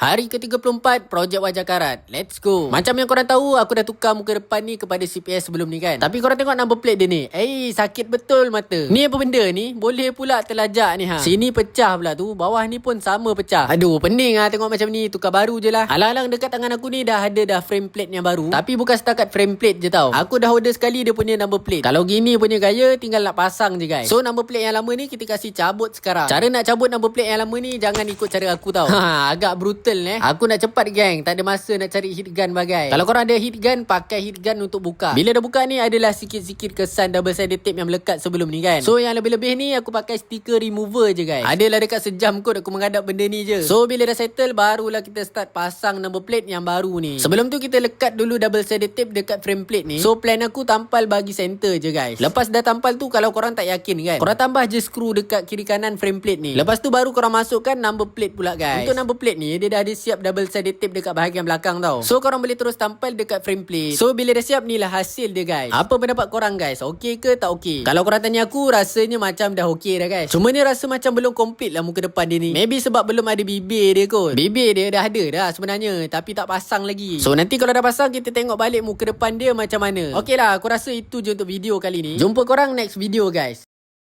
Hari ke-34 projek wajah karat. Let's go. Macam yang korang tahu, aku dah tukar muka depan ni kepada CPS sebelum ni kan. Tapi korang tengok number plate dia ni. Sakit betul mata. Ni apa benda ni? Boleh pula terlajak ni ha. Sini pecah pula tu, bawah ni pun sama pecah. Aduh, pening ah tengok macam ni. Tukar baru je lah. Alang-alang dekat tangan aku ni dah ada frame plate yang baru. Tapi bukan setakat frame plate je tau. Aku dah order sekali dia punya number plate. Kalau gini punya gaya, tinggal nak pasang je guys. So number plate yang lama ni kita kasih cabut sekarang. Cara nak cabut number plate yang lama ni, jangan ikut cara aku tau. Agak brutal. Aku nak cepat geng. Tak ada masa nak cari heat gun bagai. Kalau korang ada heat gun, pakai heat gun untuk buka. Bila dah buka ni, adalah sikit-sikit kesan double sided tape yang melekat sebelum ni kan. So yang lebih-lebih ni, aku pakai stiker remover je guys. Adalah dekat sejam kot aku menghadap benda ni je. So bila dah settle, barulah kita start pasang number plate yang baru ni. Sebelum tu kita lekat dulu double sided tape dekat frame plate ni. So plan aku tampal bagi center je guys. Lepas dah tampal tu, kalau korang tak yakin kan, korang tambah je skru dekat kiri kanan frame plate ni. Lepas tu baru korang masukkan number plate pula guys. Untuk number plate ni, dia dah ada siap double sided tape dekat bahagian belakang tau. So korang boleh terus tampal dekat frame plate. So bila dah siap, ni lah hasil dia guys. Apa pendapat korang guys? Okey ke tak okey? Kalau korang tanya aku, rasanya macam dah okey dah guys. Cuma ni rasa macam belum complete lah muka depan dia ni. Maybe sebab belum ada bibir dia kot. Bibir dia dah ada dah sebenarnya, tapi tak pasang lagi. So nanti kalau dah pasang, kita tengok balik muka depan dia macam mana. Okey lah, aku rasa itu je untuk video kali ni. Jumpa korang next video guys.